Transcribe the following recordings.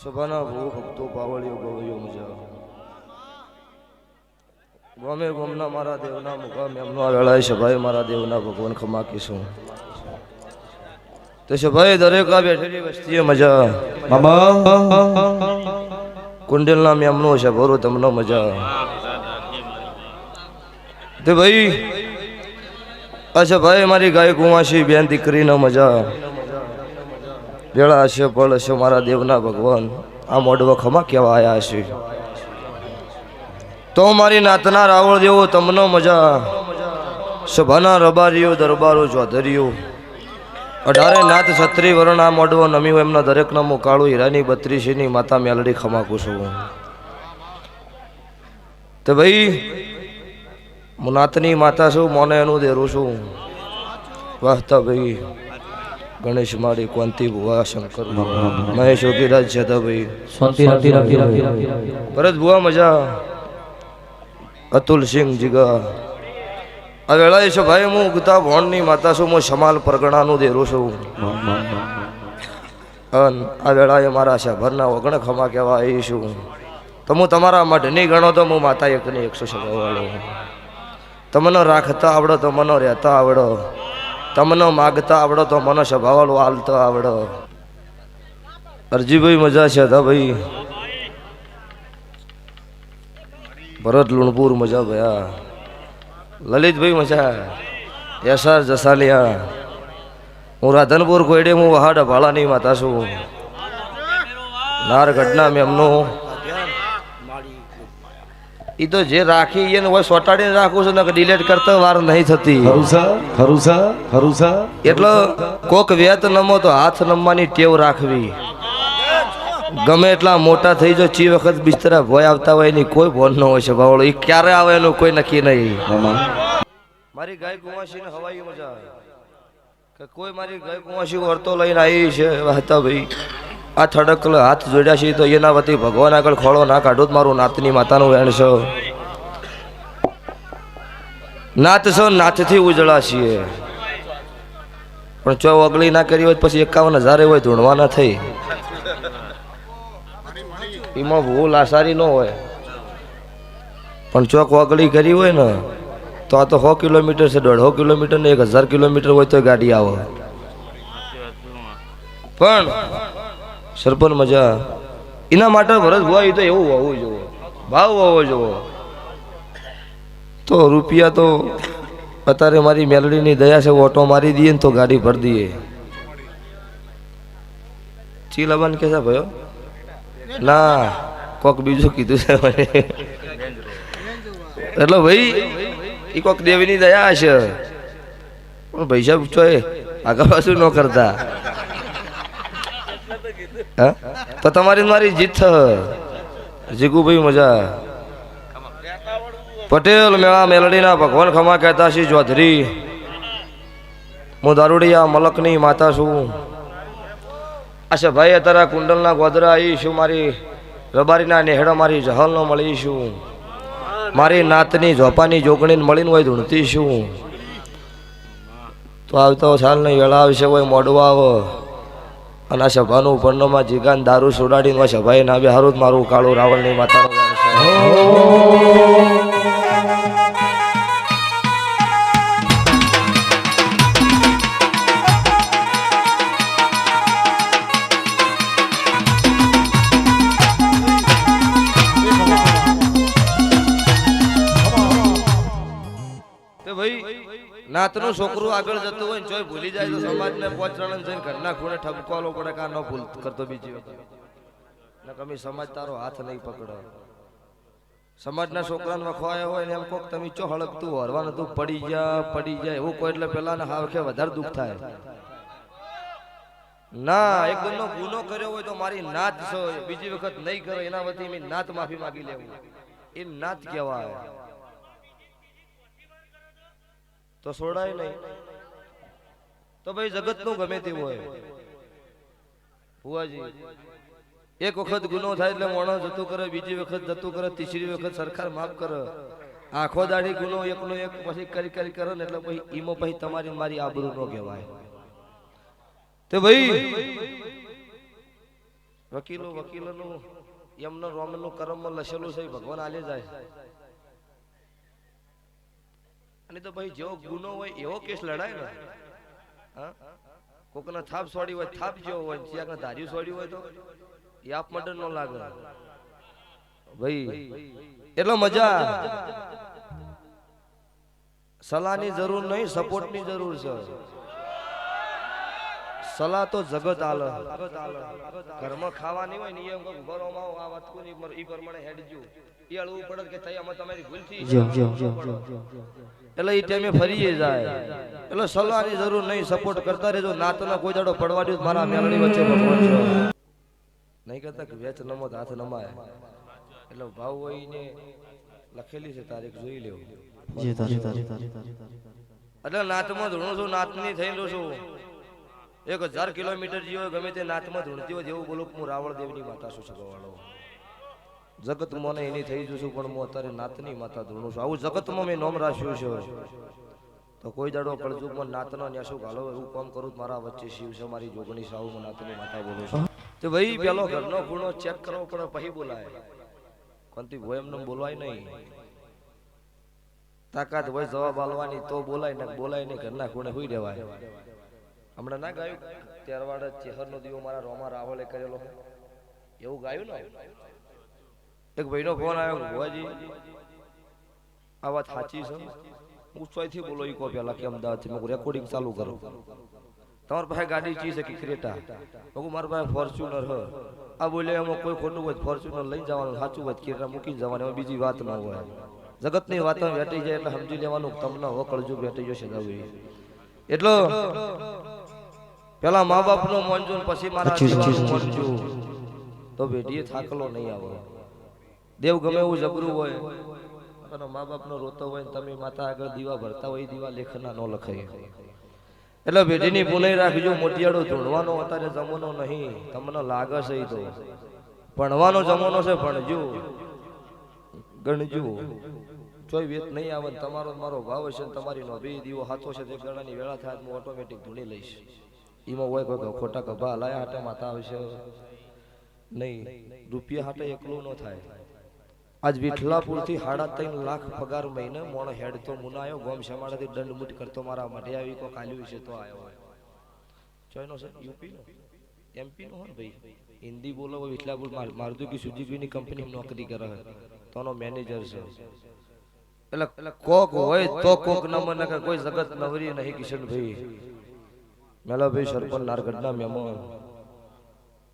સભાના ભૂ ભક્તો પાવળિયો ગવૈયો મજા ગમે ગમના મારા દેવના મુકામ એમનો વેળાય સભાએ મારા દેવના ભગવાન ખમા કીશું તે સભાએ દરેક આ બેઠેલી વસ્તીએ મજા કુંડલ નામ એમનો છે ભરો તમને મજા તે ભાઈ અચ્છા ભાઈ મારી ગાય કુંવાસી બેન દીકરીનો મજા વેળા હશે પળ હશે મારા દેવના ભગવાન આ મોઢવા ખમા કેવા આયા હશે તો મારી નાતના રાવળ જેવો તમને મજા સભાના રબારીઓ દરબારો ચોધરીઓ 18 નાથ છત્રી વરણ આ મોઢવો નમ્યું એમના દરેક નામો કાળું હીરાની 32 ની માતા મેલડી ખમાકું છું તો ભાઈ હું નાતની માતા છું મોને એનું દેરું છું વાહતા ભાઈ ગણેશ મારી કોંતી ભુવા શંકર મહેશ યોગીરાજ છે ભાઈ ભરત ભુવા મજા અતુલ સિંહ જીગા આ વેળાએ છે ભાઈ હું ઉગતા ભોણની માતા છું હું સમાલ પરગણાનું દેરું છું આ વેળાએ મારા શભરના ઓગણ ખમા કહેવા આવી છું તો હું તમારા મઢની ગણો તો હું માતા એકની 100 વાળો તમને રાખતા આવડો તો મને રહેતા આવડો તમને માગતા આવડો તો મને સભાવાળો હાલતો આવડો અરજીભાઈ મજા છે હતા ભાઈ ભરત લુણપુર મજા ભયા લલિતભાઈ મજા યશાર જસાલિયા હું રાધનપુર કોયડે હું વહાડ ભાળાની માતા છું નારગઢના મેમનો ઈ તો જે રાખી એને હોય સોટાડીને રાખું છું ને ડિલેટ કરતા વાર નહીં થતી એટલે કોક વેત નમો તો હાથ નમવાની ટેવ રાખવી ગમે એટલા મોટા થઈ જો ચી વખત બિસ્તરા ભોય આવતા હોય એની કોઈ ભોન ન હોય છે ભાવળો એ ક્યારે આવે એનું કોઈ નક્કી નહીં મારી ગાય કુંવાસી ને હવાઈ મજા કે કોઈ મારી ગાય કુંવાસી વર્તો લઈને આવી છે હતા ભાઈ આ થડક હાથ જોડ્યા છે તો એના વતી ભગવાન આગળ ખોળો ના કાઢો મારું નાતની માતાનું વેણ છે નાત છો નાથથી ઉજળા છીએ પણ ચો અગળી ના કરી હોય પછી 51,000 હોય ધૂણવાના થઈ એમાં ભૂલ આસારી ન હોય પણ ચોક વગળી કરી હોય ને તો આ તો 100 કિલોમીટર છે 150 કિલોમીટર ને 1000 કિલોમીટર હોય તો ગાડી આવે પણ સરપંચ મજા એના માટે ભરત ભુવા તો એવું હોવું જોઈએ ભાવ હોવો જોઈએ તો રૂપિયા તો અત્યારે મારી મેલડીની દયા છે ઓટો મારી દઈએ ને તો ગાડી ભરી દઈએ ચી લબાન કે છે ભાઈ ના કોક બીજું કીધું છે મને એટલે ભાઈ એ કોક દેવીની દયા છે પણ પૈસા પૂછો આગળ પાછું ન કરતા તો તમારી મારી જીત જીગુભાઈ મજા પટેલ મેળા મેલડીના ભગવાન ખમા કહેતા શ્રી ચૌધરી હું દારૂડિયા મલકની માતા છું અચ્છા ભાઈ અત્યારે કુંડલના ગોદરા આવી છું મારી રબારીના નેહડો મારી જહલનો મળી છું મારી નાતની ઝોપાની જોગણીને મળીને હોય ધૂણતી છું તો આવતો સાલ નહીં વેળા આવશે હોય મોડવા આવો અને આ સભાનું પન્નોમાં જીગાન દારૂ સોડાડીને સભાએ ના બે હારું જ મારું કાળું રાવણની માતાનું નાતનું છોકરું આગળ જતું હોય ને જોઈ ભૂલી જાય તો સમાજને પહોંચવાનું જઈને ઘરના ખૂણે ઠપકાલો પડે કા ન ભૂલ કરતો બીજી વખત ને કમી સમાજ તારો હાથ નહીં પકડો સમાજના છોકરાને વખવાયા હોય ને એમ કોક તમે ચો હળકતું હરવાનું તું પડી જાય એવું કોઈ એટલે પેલા ને હાવખે વધારે દુઃખ થાય ના એક ગમનો ગુનો કર્યો હોય તો મારી નાત છો બીજી વખત નહીં કરો એના વતી મેં નાત માફી માંગી લેવું એ નાત કહેવાય તો છોડાય નહીં તો ભાઈ જગત નું ગમે તેવું હોય ભુવાજી એક વખત ગુનો થાય એટલે મોણસ જતું કરે બીજી વખત જતું કરે ત્રીજી વખત સરકાર માફ કરે આખો દાડી ગુનો એકનો એક પછી કરી કરે ને એટલે પછી ઈમો પછી તમારી મારી આબરૂ નો કહેવાય તે ભાઈ વકીલોનું એમનો રોમનું કર્મમાં લખેલું છે ભગવાન આલે જાય. અને તો ભાઈ જેવો ગુનો હોય એવો કેસ લડાય ને. હા, કોકના થાપ છોડી હોય થાપ જેવો હોય, જ્યાં ધાર્યું છોડ્યું હોય તો એ આપ મર્ડર નો લાગે ભાઈ. એટલો મજા. સલાહની જરૂર નહીં, સપોર્ટની જરૂર છે. સલાહ તો જગત આલે. ઘરમાં ખાવાની હોય ને એમ ઘરોમાં આ વાત કોની ઈ પ્રમાણે હેડજો. એ અળવું પડે કે થઈ આમાં તમારી ભૂલ થઈ એટલે એ ટાઈમે ફરી જાય. એટલે સલાહની જરૂર નહીં, સપોર્ટ કરતા રહેજો. નાતનો કોઈ દાડો પડવા દો મારા મેલડી વચ્ચે ભગવાન છે નહીં કહેતા કે વેચ નમો હાથ નમાય. એટલે ભાવ હોય ને લખેલી છે તારીખ જોઈ લેવું. એટલે નાતમાં ધૂણું છું, નાતની થયેલું છું. 1000 કિલોમીટર જીવો ગમે તે નાતમાં ધૂણતી હોય જેવું બોલું હું રાવળ દેવની માતા છું સગવાળો. જગત મને એની થઈ જશું પણ હું અત્યારે નાતની માતા ધૂણું છું. આવું જગતમાં મેં નોમ રાખ્યું છે. તો કોઈ દાડો કળજુગમાં નાતનો ન્યાસું ઘાલો એવું કામ કરું મારા વચ્ચે શિવ છે મારી જોગણી સાવ હું નાતની માતા બોલું છું. તો ભાઈ પેલો ઘરનો ખૂણો ચેક કરવો પડે પછી બોલાય. કોનથી ભોય એમને બોલવાય નહીં. તાકાત હોય જવાબ આલવાની તો બોલાય ને, બોલાય નહીં ઘરના ખૂણે હુઈ દેવાય. હમણાં ના ગાયું ત્યારવાડ ચેહરનો દીવો મારા રોમા રાવલે કરેલો એવું ગાયું ને. એક ભાઈનો ફોન આવ્યો, ભુવાજી આ વાત સાચી છે? હું ચોથી બોલો ઈ કો પેલા કે અમદાવાદથી મેં રેકોર્ડિંગ ચાલુ કરું. તમારી પાસે ગાડી ચી છે કે ક્રેટા? હું મારી પાસે ફોર્ચ્યુનર હ. આ બોલે એમાં કોઈ ખોટું હોય ફોર્ચ્યુનર લઈ જવાનું, સાચું હોય ક્રેટા મૂકીને જવાનું, એમાં બીજી વાત ન હોય. જગતની વાતો વેટી જાય એટલે સમજી લેવાનું તમને હવે કળજુગ વેટી જશે. એટલો પેલા મા બાપ નો મોંજું પછી મારા જીવનનું મોંજું તો બેટીએ થાકલો નહીં આવે. દેવ ગમે એવું જબરું હોય અને મા બાપ નો રોતો હોય તમે માતા આગળ દીવા ભરતા હોય દીવા લેખના ન લખાય. એટલે બેટીની પુનઈ રાખજો. મોટિયાળો ધૂણવાનો અત્યારે જમાનો નહીં, તમને લાગે છે તો ભણવાનો જમાનો છે. ભણજો ગણજો ચોય વેત નહીં આવે. તમારો મારો ભાવ હશે તમારી નો બે દીવો હાથો છે તે ગણાની વેળા થાય હું ઓટોમેટિક ધૂણી લઈશ. એમાં હોય કોઈ ખોટા કભા લાયા હાટે માતા આવશે નહીં. રૂપિયા હાટે એકલું ન થાય. આજ વિઠલાપુર થી 3.5 લાખ પગાર મહિને મોણ હેડ તો મુનાયો ગોમ સમાડાથી દંડમૂટ કરતો મારા માટે આવી કો કાલ્યું છે તો આવ્યો હોય. ચોયનો છે યુપી નો એમપી નો હોય ભાઈ. હિન્દી બોલો વિઠલાપુર મારુતિ સુઝુકી ની કંપની નોકરી કરે તોનો મેનેજર છે. એટલે કોક હોય તો કોક ન મને કોઈ જગત નવરી નહીં. કિશનભાઈ મેલાભાઈ સરપંચ નારગઢના મહેમાન.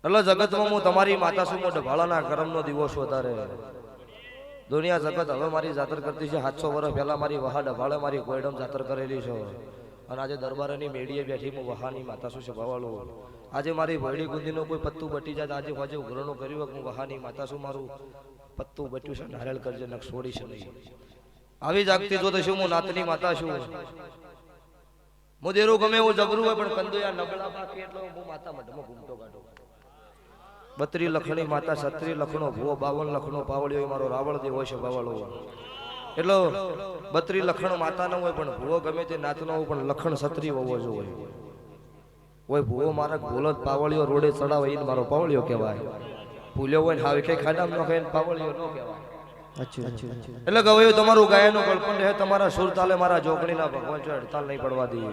એટલે જગતમાં હું તમારી માતા શું ઢભાળાના કરમનો દિવસ વધારે. દુનિયા જગત હવે મારી જાતર કરતી છે. 700 વર્ષ પહેલા મારી વહા ઢભાળે મારી કોયડમ જાતર કરેલી છે. અને આજે દરબારની મેડીએ બેઠી હું વહાની માતા શું છે ભવાળું. આજે મારી વડી ગુંદીનો કોઈ પત્તું બટી જાય આજે હોજે ઉઘરણું કર્યું હું વહાની માતા શું મારું પત્તું બટ્યું છે નારેલ કરજે નક છોડી છે નહીં. આવી જાગતી જો તો શું હું નાતની માતા છું. હું દેરું ગમે એવું જબરું હોય પણ કંદોયા નબળા બાકી એટલે હું માતા મઢમાં ઘૂમતો કાઢું. 32 લખણી માતા 36 લખણો ભૂવો 52 લખણો પાવળિયો મારો રાવળ દેવ હોય છે બાવળો. એટલો 32 લખણ માતા ન હોય પણ ભૂવો ગમે તે નાતનો હોય પણ લખણ 36 હોવો જોઈએ. હોય ભૂવો મારા ભૂલત પાવળિયો રોડે ચડાવે એને મારો પાવળિયો કહેવાય. ભૂલ્યો હોય ને હાવે કઈ ખાડામાં ન ખાય પાવળિયો ન કહેવાય. એટલે ગવાયું તમારું ગાયનું ગળપણ રહે તમારા સુર તાલે મારા જોગણીના ભગવાન જો હડતાલ નહીં પડવા દઈએ.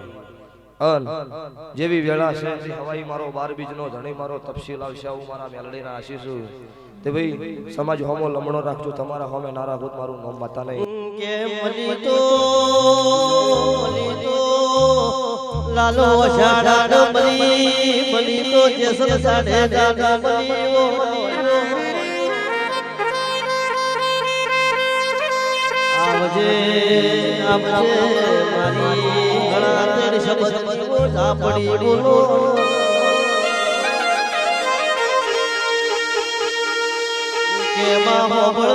જેવી વેળા છે હવાઈ મારો 12 બીજનો ધણી મારો તપશીલ આવશે આવું મારા મેલડીના આશીષ તે ભાઈ સમાજ હોમો લમણો રાખજો. તમારા હોમે નારા ભૂત મારું નામ માતા નહીં કે મની તો લાલો શાડા મની તો જેસર સાડે દાદા મની આવજે આવજે મારી ઘણા તેરી શબ્દ જીવો સાપડી બોલો કે માં હોબળ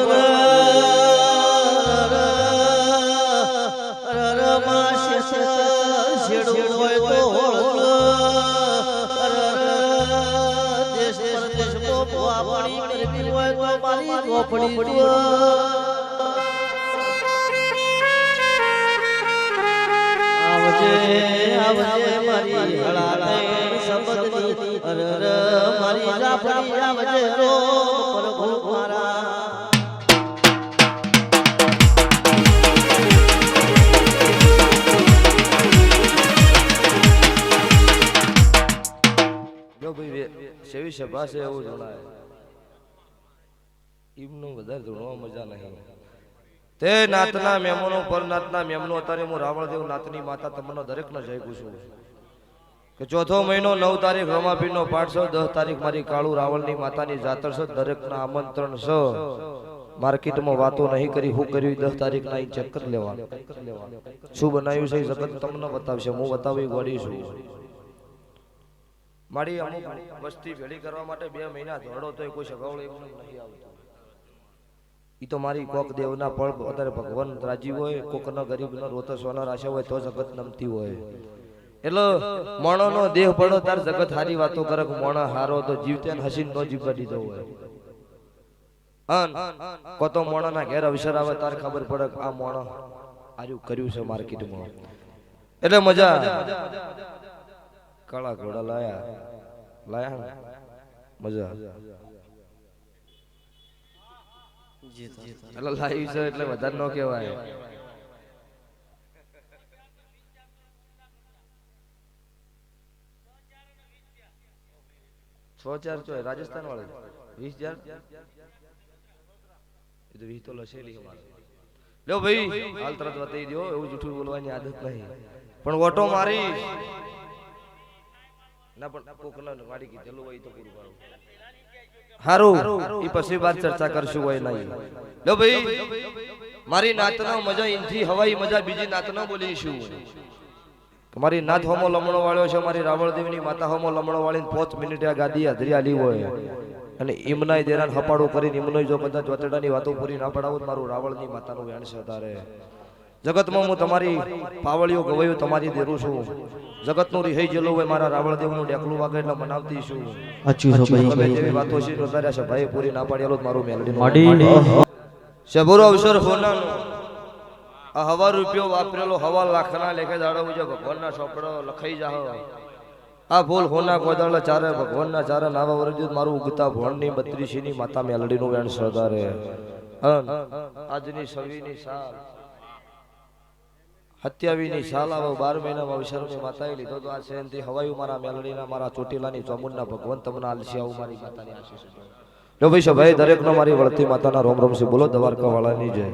રમા શેડું હોય તો દેશ પરદેશ કો ભવાપણી કરવી હોય તો મારી ચોપડી આવજે મારી હળાતે શબ્દની અરર મારી જાપડી આવજે રો પ્રભુ મારા જો ભાઈ સેવી સભા છે એવું જણાય એમનું વધારે ધૂણવા મજા નહીં તે નાતના મેમનો પર નાતના મેમનો અત્યારે હું રાવણદેવ નાતની માતા તમને દરેકને જય પૂછું કે ચોથો મહિનો 9 તારીખ રમાપીરનો પાઠ છે 10 તારીખ મારી કાળુ રાવણની માતાની જાતર છે દરેકના આમંત્રણ છે માર્કેટમાં વાતો નહીં કરી હું કર્યું 10 તારીખના અહીં ચેક કરી લેવાનું શું બનાવ્યું છે જગત તમને બતાવશે હું બતાવી ગોડી છું મારી અમુક વસ્તી ભેળી કરવા માટે 2 મહિના દોડો તો કોઈ સગાવડો એમને નહીં આવતો ઈ તો મારી કોક દેવના પળ અત્યારે ભગવાન રાજી હોય કોકના ગરીબનો રોતો સોના રાશા હોય તો જગત નમતી હોય એટલે મોણોનો દેહ પડો તાર જગત હારી વાતો કરે કે મોણા હારો તો જીવતે હસીન નો જીવવા દીધો હોય અન કોતો મોણાના ઘેર અવસર આવે તાર ખબર પડે કે આ મોણો આર્યું કર્યું છે માર્કેટમાં એટલે મજા કાળા ઘોડા લાયા મજા એટલે લાવી છે એટલે વધારે ન કહેવાય રાજસ્થાન વાળે 20,000 એ તો 20 તો લસેલી લ્યો ભાઈ હાલ તરત બતાવી દો એવું જૂઠું બોલવાની આદત નહીં પણ ઓટો મારી ના પણ કોકના વાડી કીધેલું હોય તો પૂરું પાડું હારું ઈ પછી બાદ ચર્ચા કરશું હોય નહીં લ્યો ભાઈ મારી નાતનો મજા ઇનથી હવાઈ મજા બીજી નાતનો બોલીશું તમારી નાથ હોમો લમણો વાળ્યો છે મારી રાવણદેવની માતા હોમો લમણો વાળીને 5 મિનિટ આ ગાદી હાજરી આલી હોય અને ઈમનાય દેરાન હપાડો કરીને ઈમનોય જો કદાચ વતડાની વાતો પૂરી ના પડાવું મારું રાવણની માતાનું વેણ છે તારે જગતમાં હું તમારી પાવળીઓ ગવાયો તમારી દેરું છું જગતનું રિહઈ જેલું હોય મારા રાવણદેવનું ડેકલું વાગે એટલે મનાવતી છું જેવી વાતો છે રોતાર્યા છે ભાઈ પૂરી ના પાડેલો મારું મેલડી શબરો અવસર હોનાનો આ હવા રૂપિયો વાપરેલો હવા લાખના લેખે દાડો જો ભગવાનના ચોપડો લખાઈ જાહો આ ભૂલ હોના કોદળ ચારે ભગવાનના ચારે નાવા વરજ્યુત મારું ઉગતા ભણની 32 ની માતા મેલડીનું વેણ સરદારે આજની સવીની સાલ 27 ની સાલ આવે 12 મહિનામાં અવસરની માતાએ લીધો તો આ સેનથી હવાયું મારા મેલડીના મારા ચોટીલાની ચોમુંડના ભગવાન તમને આલસી આવું મારી માતાની આશીષ લો ભાઈ સભાઈ દરેકનો મારી વળતી માતાના રોમ રોમ થી બોલો દ્વારકા વાળાની જય